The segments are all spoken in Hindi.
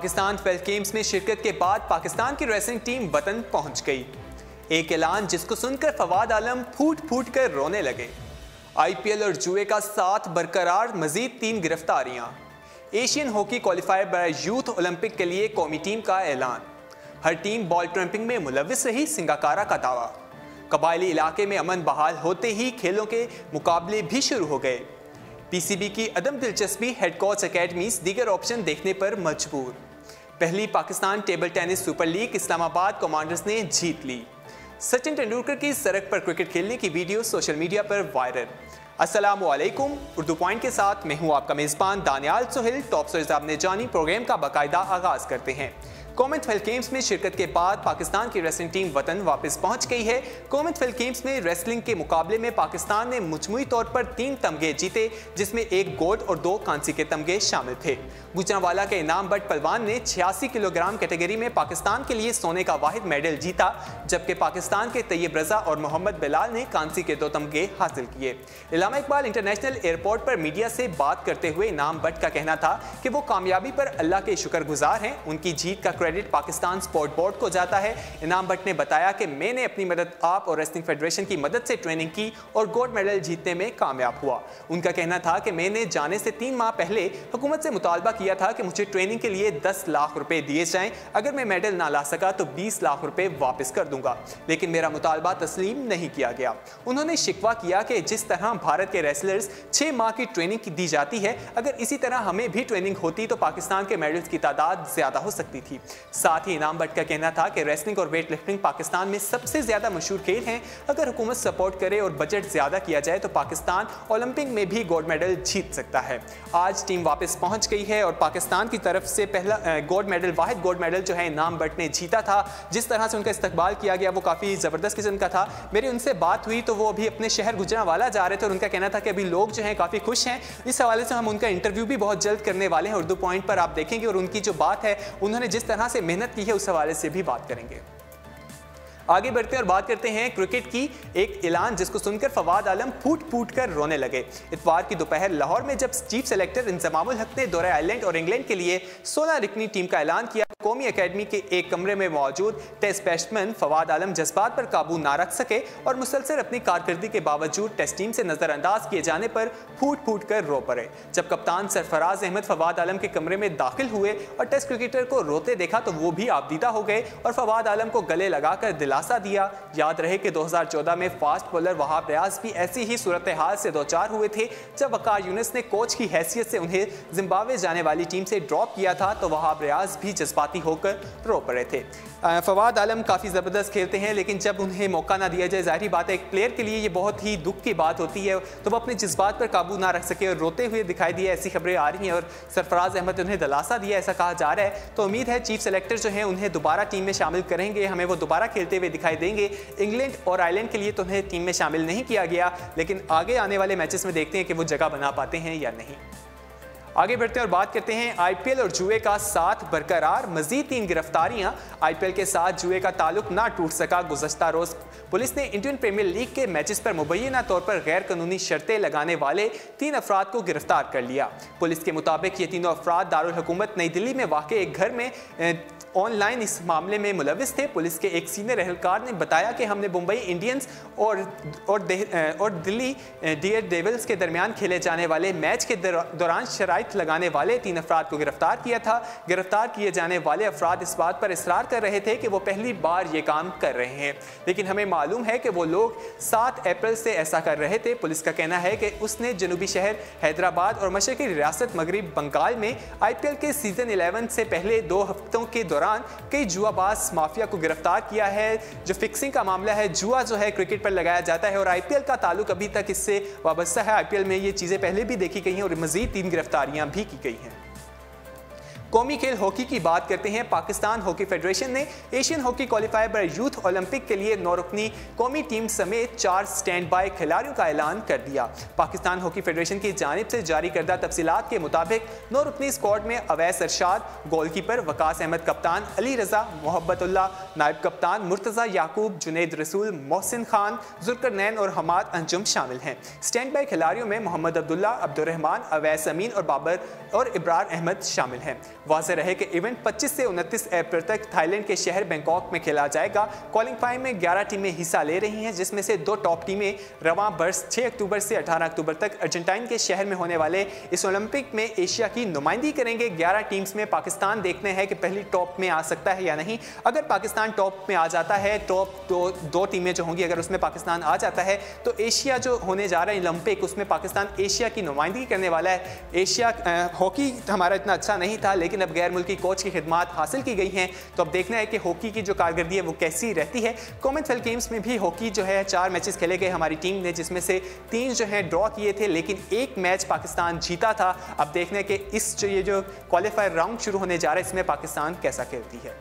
पाकिस्तान 12 गेम्स में शिरकत के बाद पाकिस्तान की रेसलिंग टीम वतन पहुंच गई। एक ऐलान जिसको सुनकर फवाद आलम फूट फूट कर रोने लगे। आईपीएल और जुए का साथ बरकरार, मजीद 3 गिरफ्तारियां। Asian hockey qualifier by youth Olympic के लिए कौमी टीम का ऐलान। हर टीम बॉल ट्रैंपिंग में मुलविस रही, सिंगाकारा का दावा। कबायली इलाके में अमन बहाल होते ही खेलों के मुकाबले भी शुरू हो गए। पीसीबी की अदम दिलचस्पी, हेड कोच अकेडमीज दीगर ऑप्शन देखने पर मजबूर। पहली Pakistan table tennis super league Islamabad commanders ने जीत ली। सचिन तेंदुलकर की सड़क पर क्रिकेट खेलने की वीडियो सोशल मीडिया पर वायरल। अस्सलामु अलैकुम, उर्दू पॉइंट के साथ मैं हूं आपका मेज़बान दानियाल सोहेल। टॉप स्टोरीज आपने जानी, प्रोग्राम का बाकायदा आगाज करते हैं। कॉमनवेल्थ गेम्स में शिरकत के बाद पाकिस्तान की रेसलिंग टीम वतन वापस पहुंच गई है। कॉमनवेल्थ गेम्स में रेसलिंग के मुकाबले में पाकिस्तान ने मजमूई तौर पर 3 तमगे जीते, जिसमें 1 गोल्ड और 2 कांसी के तमगे शामिल थे। गुजरांवाला के इनाम बट पहलवान ने 86 किलोग्राम कैटेगरी में पाकिस्तान के लिए सोने का वाहिद मेडल जीता, जबकि पाकिस्तान के तैयब रजा और मोहम्मद बिलाल ने कांसी के 2 तमगे हासिल किए। इलामा इकबाल इंटरनेशनल एयरपोर्ट पर मीडिया से बात करते हुए इनाम बट का कहना था कि वो कामयाबी पर अल्लाह के शुक्रगुजार हैं। उनकी जीत का क्रेडिट पाकिस्तान स्पोर्ट बोर्ड को जाता है। इनाम बट ने बताया कि मैंने अपनी मदद आप और रेसलिंग फेडरेशन की मदद से ट्रेनिंग की और गोल्ड मेडल जीतने में कामयाब हुआ। उनका कहना था कि मैंने जाने से 3 माह पहले हुकूमत से मुतालबा किया था कि मुझे ट्रेनिंग के लिए 10 लाख रुपए दिए जाएं। अगर मैं मेडल ना ला सका तो 20 लाख रुपए वापस कर दूंगा, लेकिन मेरा मुतालबा तस्लीम नहीं किया गया। उन्होंने शिकवा किया कि जिस तरह भारत के रेसलर्स 6 माह की ट्रेनिंग दी जाती है, अगर इसी तरह हमें भी ट्रेनिंग होती तो पाकिस्तान के मेडल्स की तादाद ज्यादा हो सकती थी। साथ ही इनाम बट का कहना था कि रेसलिंग और वेट लिफ्टिंग पाकिस्तान में सबसे ज्यादा मशहूर खेल हैं। अगर हुकूमत सपोर्ट करे और बजट ज्यादा किया जाए तो पाकिस्तान ओलंपिक में भी गोल्ड मेडल जीत सकता है। आज टीम वापस पहुंच गई है और पाकिस्तान की तरफ से पहला गोल्ड मेडल, वाहिद गोल्ड मेडल जो है इनाम बट ने जीता था। जिस तरह से उनका इस्तकबाल किया गया वो काफ़ी ज़बरदस्त किस्म का था। मेरी उनसे बात हुई तो वो अभी अपने शहर गुजरांवाला जा रहे थे और उनका कहना था कि अभी लोग जो हैं काफ़ी खुश हैं। इस हवाले से हम उनका इंटरव्यू भी बहुत जल्द करने वाले हैं, उर्दू पॉइंट पर आप देखेंगे, और उनकी जो बात है, उन्होंने जिस तरह से मेहनत की है उस हवाले से भी बात करेंगे। आगे बढ़ते हैं और बात करते हैं क्रिकेट की। एक ऐलान जिसको सुनकर फवाद आलम फूट फूट कर रोने लगे। इतवार की दोपहर लाहौर में जब चीफ सेलेक्टर इंजमामुल हक ने दौरे आयरलैंड और इंग्लैंड के लिए 16 रुकनी टीम का ऐलान किया, कौमी अकेडमी के एक कमरे में मौजूद टेस्ट बैट्समैन फवाद आलम जज्बात पर काबू ना रख सके और मुसलसल अपनी कारकर्दगी के बावजूद टेस्ट टीम से नजरअंदाज किए जाने पर फूट फूट कर रो पड़े। जब कप्तान सरफराज अहमद फवाद आलम के कमरे में दाखिल हुए और टेस्ट क्रिकेटर को रोते देखा तो वो भी आबदीदा हो गए और फवाद आलम को गले लगाकर दिलासा दिया। याद रहे कि 2014 में फास्ट बॉलर वहाब रियाज भी ऐसी ही सूरत हाल से दो चार हुए थे। जब वकार यूनिस ने कोच की हैसियत से उन्हें जिम्बाब्वे जाने वाली टीम से ड्रॉप किया था तो वहाब रियाज भी जज्बाती होकर रो पड़े थे। फवाद आलम काफ़ी ज़बरदस्त खेलते हैं, लेकिन जब उन्हें मौका ना दिया जाए, जाहिर बात है एक प्लेयर के लिए ये बहुत ही दुख की बात होती है, तो वो अपने जज्बात पर काबू ना रख सके और रोते हुए दिखाई दिए। ऐसी खबरें आ रही हैं और सरफराज अहमद ने उन्हें दिलासा दिया, ऐसा कहा जा रहा है। तो उम्मीद है चीफ सेलेक्टर जो है उन्हें दोबारा टीम में शामिल करेंगे, हमें वो दोबारा खेलते हुए दिखाई देंगे। इंग्लैंड और आयरलैंड के लिए तो उन्हें टीम में शामिल नहीं किया गया, लेकिन आगे आने वाले मैचेस में देखते हैं कि वो जगह बना पाते हैं या नहीं। आगे बढ़ते हैं और बात करते हैं आईपीएल और जुए का साथ बरकरार, मजीद 3 गिरफ्तारियां। आईपीएल के साथ जुए का ताल्लुक ना टूट सका। गुज़श्ता रोज पुलिस ने इंडियन प्रीमियर लीग के मैचेस पर मुबैना तौर पर गैर कानूनी शर्तें लगाने वाले 3 अफराद को गिरफ्तार कर लिया। पुलिस के मुताबिक ये तीनों अफराद दारुल हुकूमत नई दिल्ली में वाक़ एक घर में ऑनलाइन इस मामले में मुलविस थे। पुलिस के एक सीनियर एहलकार ने बताया कि हमने मुंबई इंडियंस और दिल्ली डेयर डेविल्स के दरमियान खेले जाने वाले मैच के दौरान शराइत लगाने वाले 3 अफराद को गिरफ्तार किया था। गिरफ्तार किए जाने वाले अफराद इस बात पर इसरार कर रहे थे कि वो पहली बार ये काम कर रहे हैं, लेकिन हमें मालूम है कि वो लोग 7 अप्रैल से ऐसा कर रहे थे। पुलिस का कहना है कि उसने जनूबी शहर हैदराबाद और मशरकी रियासत मगरब बंगाल में आईपीएल के सीजन 11 से पहले 2 हफ्तों के दौरान कई जुआबाज माफिया को गिरफ्तार किया है। जो फिक्सिंग का मामला है, जुआ जो है क्रिकेट पर लगाया जाता है और आईपीएल का ताल्लुक अभी तक इससे वाबस्ता है। आईपीएल में ये चीजें पहले भी देखी गई हैं और मजीद 3 गिरफ्तारियां भी की गई हैं। कौमी खेल हॉकी की बात करते हैं। पाकिस्तान हॉकी फेडरेशन ने Asian hockey qualifier by youth Olympic के लिए 9 रुकनी कौमी टीम समेत 4 स्टैंड बाय खिलाड़ियों का ऐलान कर दिया। पाकिस्तान हॉकी फेडरेशन की जानिब से जारी करदा तफसीलात के मुताबिक 9 रुकनी स्क्वाड में अवैस अरशाद गोलकीपर, वकास अहमद कप्तान, अली रजा, मोहब्बतुल्लाह नायब कप्तान, मुर्तज़ा याकूब, जुनैद रसूल, मोहसिन खान, जुल्करनैन और हमाद अंजुम शामिल हैं। स्टैंड बाय खिलाड़ियों में मोहम्मद अब्दुल्ला, अब्दुर्रहमान, अवैस अमीन और बाबर और इब्रार अहमद शामिल हैं। वाज़ेह रहे कि इवेंट 25 से 29 अप्रैल तक थाईलैंड के शहर बैंकॉक में खेला जाएगा। क्वालिफाइंग में 11 टीमें हिस्सा ले रही हैं, जिसमें से 2 टॉप टीमें रवां बरस 6 अक्टूबर से 18 अक्टूबर तक अर्जेंटाइन के शहर में होने वाले इस ओलंपिक में एशिया की नुमाइंदगी करेंगे। 11 टीम्स में पाकिस्तान देखने हैं कि पहली टॉप में आ सकता है या नहीं। अगर पाकिस्तान टॉप में आ जाता है, टॉप दो टीमें जो होंगी, अगर उसमें पाकिस्तान आ जाता है तो एशिया जो होने जा रहा है ओलंपिक, उसमें पाकिस्तान एशिया की नुमाइंदगी करने वाला है। एशिया हॉकी हमारा इतना अच्छा नहीं था, लेकिन अब गैर मुल्की कोच की खिदमात हासिल की गई हैं, तो अब देखना है कि हॉकी की जो कारकर्दगी है वो कैसी रहती है। कॉमनवेल्थ गेम्स में भी हॉकी जो है 4 मैचेस खेले गए हमारी टीम ने, जिसमें से 3 जो है ड्रॉ किए थे, लेकिन 1 मैच पाकिस्तान जीता था। अब देखना है कि ये जो क्वालिफायर राउंड शुरू होने जा रहा है इसमें पाकिस्तान कैसा खेलती है।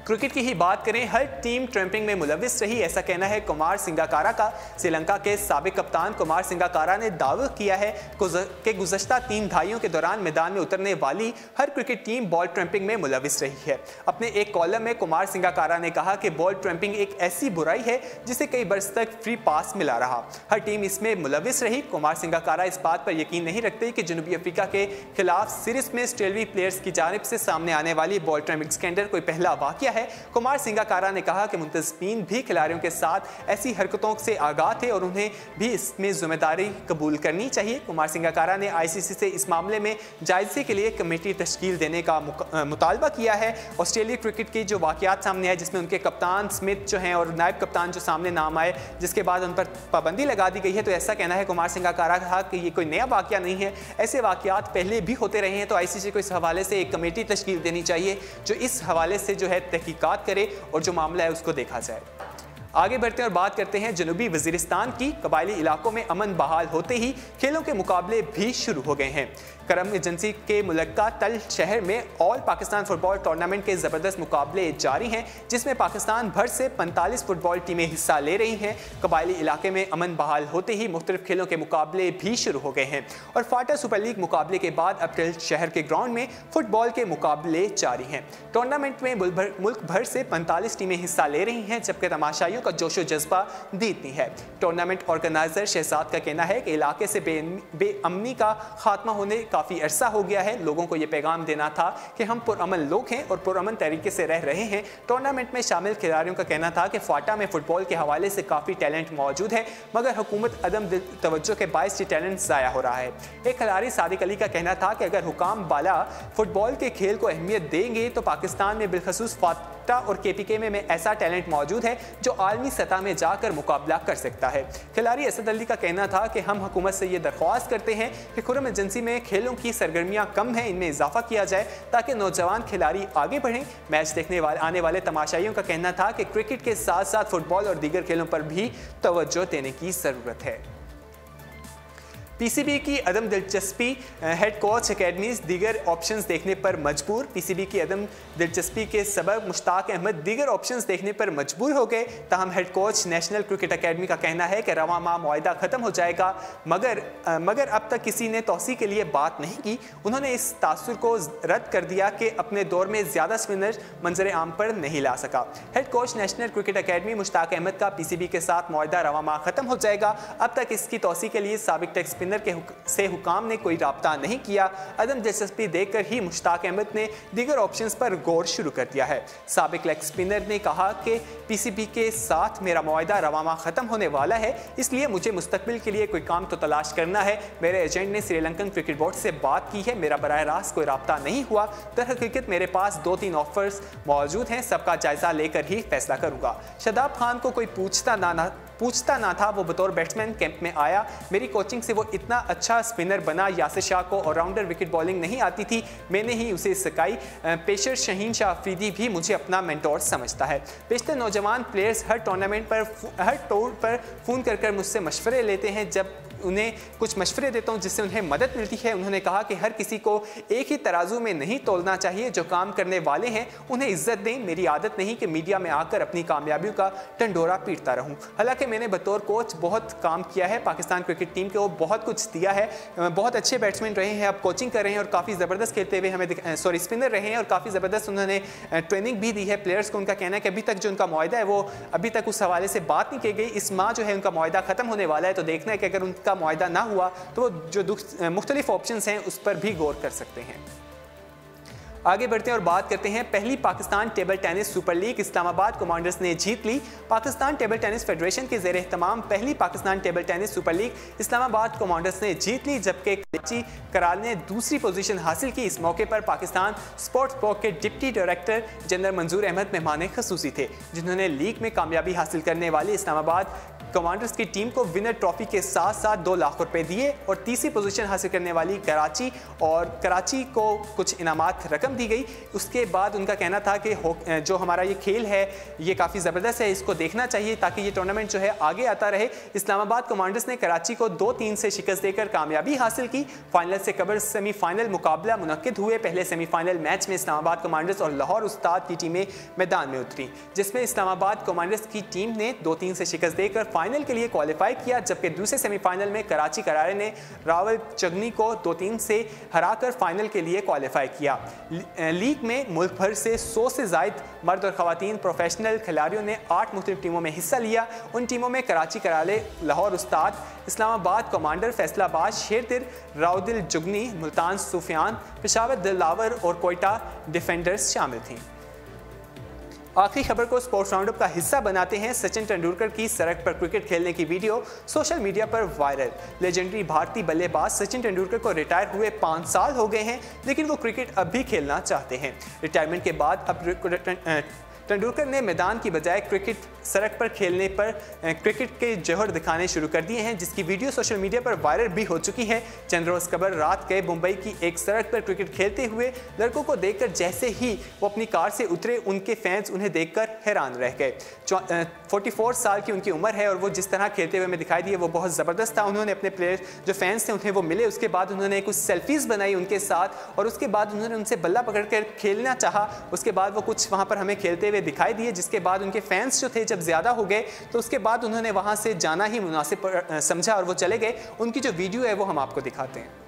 क्रिकेट की ही बात करें, हर टीम ट्रैम्पिंग में मुलविस रही, ऐसा कहना है कुमार संगकारा का। श्रीलंका के साबिक कप्तान कुमार संगकारा ने दावा किया है कि गुज़श्ता 3 दहाइयों के दौरान मैदान में उतरने वाली हर क्रिकेट टीम बॉल ट्रैम्पिंग में मुलविस रही है। अपने एक कॉलम में कुमार संगकारा ने कहा कि बॉल ट्रैम्पिंग एक ऐसी बुराई है जिसे कई बरस तक फ्री पास मिला रहा, हर टीम इसमें मुलविस रही। कुमार संगकारा इस बात पर यकीन नहीं रखते कि जनूबी अफ्रीका के खिलाफ सीरीज में ऑस्ट्रेलियाई प्लेयर्स की जानिब से सामने आने वाली बॉल ट्रैम्पिंग स्कैंडल कोई पहला वाकया है। कुमार संगकारा ने कहा कि मुंतज़मीन भी खिलाड़ियों के साथ ऐसी हरकतों से आगाह थे और उन्हें भी इसमें जिम्मेदारी कबूल करनी चाहिए। कुमार संगकारा ने आईसीसी से इस मामले में जायजे के लिए कमेटी तश्कील देने का मुतालबा किया है। ऑस्ट्रेलिया क्रिकेट की जो वाकयात सामने आए, जिसमें उनके कप्तान स्मिथ जो हैं और नायब कप्तान जो सामने नाम आए, जिसके बाद उन पर पाबंदी लगा दी गई है, तो ऐसा कहना है कुमार संगकारा का कि ये कोई नया वाकया नहीं है, ऐसे वाकयात पहले भी होते रहे हैं। तो आईसीसी को इस हवाले से एक कमेटी तश्कील देनी चाहिए जो इस हवाले से जो है तहकीकात करे और जो मामला है उसको देखा जाए। आगे बढ़ते हैं और बात करते हैं जनूबी वजीरिस्तान की। कबायली इलाकों में अमन बहाल होते ही खेलों के मुकाबले भी शुरू हो गए हैं। करम एजेंसी के मुलक्का तल शहर में ऑल पाकिस्तान फुटबॉल टूर्नामेंट के ज़बरदस्त मुकाबले जारी हैं, जिसमें पाकिस्तान भर से 45 फुटबॉल टीमें हिस्सा ले रही हैं। कबायली इलाके में अमन बहाल होते ही मुख्तलिफ खेलों के मुकाबले भी शुरू हो गए हैं और फाटा सुपर लीग मुकाबले के बाद अब तल शहर के ग्राउंड में फुटबॉल के मुकाबले जारी हैं। टूर्नामेंट में मुल्क भर से 45 टीमें हिस्सा ले रही हैं, जबकि तमाशाइयों का जोशो जज्बा दीदनी है। टूर्नामेंट ऑर्गेनाइजर शहजाद का कहना है कि इलाके से बेअमनी का खात्मा होने काफ़ी अरसा हो गया है। लोगों को ये पैगाम देना था कि हम पुरअमन लोग हैं और पुरअमन तरीके से रह रहे हैं। टूर्नामेंट में शामिल खिलाड़ियों का कहना था कि फाटा में फुटबॉल के हवाले से काफ़ी टैलेंट मौजूद है, मगर हुकूमत अदम तवज्जो के बायस ये टैलेंट ज़ाया हो रहा है। एक खिलाड़ी सादिक अली का कहना था कि अगर हुकाम बाला फुटबॉल के खेल को अहमियत देंगे तो पाकिस्तान में बिलखसूस फाटा और केपीके में ऐसा टैलेंट मौजूद है जो आलमी सतह में जाकर मुकाबला कर सकता है। खिलाड़ी असद अली का कहना था कि हम हुकूमत से ये दरख्वास्त करते हैं कि खुरम एजेंसी में खेलों की सरगर्मियां कम हैं, इनमें इजाफा किया जाए ताकि नौजवान खिलाड़ी आगे बढ़ें। मैच देखने आने वाले तमाशाइयों का कहना था कि क्रिकेट के साथ साथ फुटबॉल और दीगर खेलों पर भी तवज्जो देने की ज़रूरत है। पीसीबी की अदम दिलचस्पी, हेड कोच एकेडमीज दीगर ऑप्शंस देखने पर मजबूर। पीसीबी की अदम दिलचस्पी के सबब मुश्ताक अहमद दीगर ऑप्शंस देखने पर मजबूर हो गए। ताहम head coach national cricket academy का कहना है कि रवां माह मुआहदा ख़त्म हो जाएगा, मगर अब तक किसी ने तौसी के लिए बात नहीं की। उन्होंने इस तासुर को रद्द कर दिया कि अपने दौर में ज़्यादा स्पिनर मंजर आम पर नहीं ला सका। Head coach national cricket academy Mushtaq Ahmed का पीसीबी के साथ मुआहदा रवां माह ख़त्म हो जाएगा। अब तक इसकी तौसी के लिए साबिक टेस्ट स्पिनर से हुकाम ने कोई राब्ता नहीं किया। अदम दिलचस्पी देखकर ही मुश्ताक अहमद ने दीगर ऑप्शंस पर गौर शुरू कर दिया है। साबिक लेग स्पिनर ने कहा कि पीसीबी के साथ मेरा मुआहदा रवां माह ख़त्म होने वाला है, इसलिए मुझे मुस्तकबिल के लिए कोई काम तो तलाश करना है। मेरे एजेंट ने श्रीलंकन क्रिकेट बोर्ड से बात की है, मेरा बराह रास्त कोई राब्ता नहीं हुआ। दरहकीकत मेरे पास 2-3 ऑफर्स मौजूद हैं, सबका जायजा लेकर ही फैसला करूंगा। शादाब खान को कोई पूछता ना था, वो बतौर बैट्समैन कैंप में आया। मेरी कोचिंग से वो इतना अच्छा स्पिनर बना। यासिर शाह को ऑलराउंडर विकेट बॉलिंग नहीं आती थी, मैंने ही उसे सिखाई। पेशर शहीन शाह अफरीदी भी मुझे अपना मेंटोर समझता है। बेशतर नौजवान प्लेयर्स हर टूर्नामेंट पर हर टूर पर फ़ोन कर मुझसे मशवरे लेते हैं, जब उन्हें कुछ मशवरे देता हूं जिससे उन्हें मदद मिलती है। उन्होंने कहा कि हर किसी को एक ही तराजू में नहीं तोलना चाहिए, जो काम करने वाले हैं उन्हें इज्जत दें। मेरी आदत नहीं कि मीडिया में आकर अपनी कामयाबियों का ढंढोरा पीटता रहूं। हालांकि मैंने बतौर कोच बहुत काम किया है, पाकिस्तान क्रिकेट टीम को बहुत कुछ दिया है। बहुत अच्छे बैट्समैन रहे हैं, अब कोचिंग कर रहे हैं और काफ़ी ज़बरदस्त खेलते हुए हमें स्पिनर रहे हैं और काफ़ी ज़बरदस्त उन्होंने ट्रेनिंग भी दी है प्लेयर्स को। उनका कहना है कि अभी तक जो उनका मुआहदा है वो अभी तक उस हवाले से बात नहीं की गई। इस माह जो है उनका मुआहदा ख़त्म होने वाला है, तो देखना है कि अगर उनका मुआहदा ना हुआ तो जो मुख्तलिफ ऑप्शंस हैं उस पर भी गौर कर सकते हैं। आगे बढ़ते हैं और बात करते हैं पहली Pakistan table tennis super league Islamabad commanders ने जीत ली। पाकिस्तान टेबल टेनिस फेडरेशन के ज़ेर एहतमाम पहली Pakistan table tennis super league Islamabad commanders ने जीत ली, जबकि कराची कराल ने दूसरी पोजीशन हासिल की। इस मौके पर पाकिस्तान स्पोर्ट्स बोर्ड के डिप्टी डायरेक्टर जनरल मंजूर अहमद मेहमान खसूसी थे, जिन्होंने लीग में कामयाबी हासिल करने वाली इस्लामाबाद कमांडर्स की टीम को विनर ट्रॉफी के साथ साथ 2 लाख रुपए दिए और तीसरी पोजीशन हासिल करने वाली कराची को कुछ इनामात रकम दी गई। उसके बाद उनका कहना था कि जो हमारा ये खेल है ये काफ़ी ज़बरदस्त है, इसको देखना चाहिए ताकि ये टूर्नामेंट जो है आगे आता रहे। इस्लामाबाद कमांडर्स ने कराची को 2-3 से शिकस्त देकर कामयाबी हासिल की। फाइनल से कबल सेमीफाइनल मुकाबला मुनक्किद हुए। पहले सेमीफाइनल मैच में इस्लामाबाद कमांडर्स और लाहौर उस्ताद की टीमें मैदान में उतरी, जिसमें इस्लामाबाद कमांडर्स की टीम ने 2-3 से शिकस्त देकर फाइनल के लिए क्वालिफाई किया, जबकि दूसरे सेमीफाइनल में कराची करारे ने रावल चगनी को 2-3 से हराकर फाइनल के लिए क्वालिफाई किया। लीग में मुल्क भर से 100 से ज़ायद मर्द और ख़वातीन प्रोफेशनल खिलाड़ियों ने 8 मुख्तलिफ टीमों में हिस्सा लिया। उन टीमों में कराची कराले, लाहौर उस्ताद, इस्लामाबाद कमांडर, फैसलाबाद शेरदिल, राउदिल जुगनी, मुल्तान सूफियान, पेशावर दिलावर और कोयटा डिफेंडर्स शामिल थीं। आखिरी खबर को स्पोर्ट्स राउंडअप का हिस्सा बनाते हैं। सचिन तेंदुलकर की सड़क पर क्रिकेट खेलने की वीडियो सोशल मीडिया पर वायरल। लेजेंडरी भारतीय बल्लेबाज सचिन तेंदुलकर को रिटायर हुए 5 साल हो गए हैं, लेकिन वो क्रिकेट अब भी खेलना चाहते हैं। रिटायरमेंट के बाद अब तेंदुलकर ने मैदान की बजाय सड़क पर खेलने पर क्रिकेट के जौहर दिखाने शुरू कर दिए हैं, जिसकी वीडियो सोशल मीडिया पर वायरल भी हो चुकी है। चंद रोज कबल रात के मुंबई की एक सड़क पर क्रिकेट खेलते हुए लड़कों को देखकर जैसे ही वो अपनी कार से उतरे, उनके फैंस उन्हें देखकर हैरान रह गए। 44 साल की उनकी उम्र है और वो जिस तरह खेलते हुए हमें दिखाई दिए वो बहुत ज़बरदस्त था। उन्होंने अपने प्लेयर जो फैंस थे उन्हें वो मिले, उसके बाद उन्होंने कुछ सेल्फीज़ बनाई उनके साथ और उसके बाद उन्होंने उनसे बल्ला पकड़ कर खेलना चाहा। उसके बाद वो कुछ वहाँ पर हमें खेलते हुए दिखाई दिए, जिसके बाद उनके फैंस जो थे जब ज़्यादा हो गए तो उसके बाद उन्होंने वहाँ से जाना ही मुनासिब समझा और वो चले गए। उनकी जो वीडियो है वो हम आपको दिखाते हैं।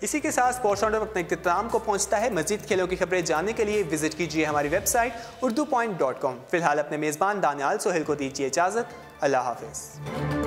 इसी के साथ स्पोर्ट्स राउंडअप अपने इख्तिताम को पहुंचता है। मजीद खेलों की खबरें जानने के लिए विजिट कीजिए हमारी वेबसाइट urdupoint.com। फिलहाल अपने मेज़बान दानियाल सोहेल को दीजिए इजाज़त। अल्लाह हाफिज़।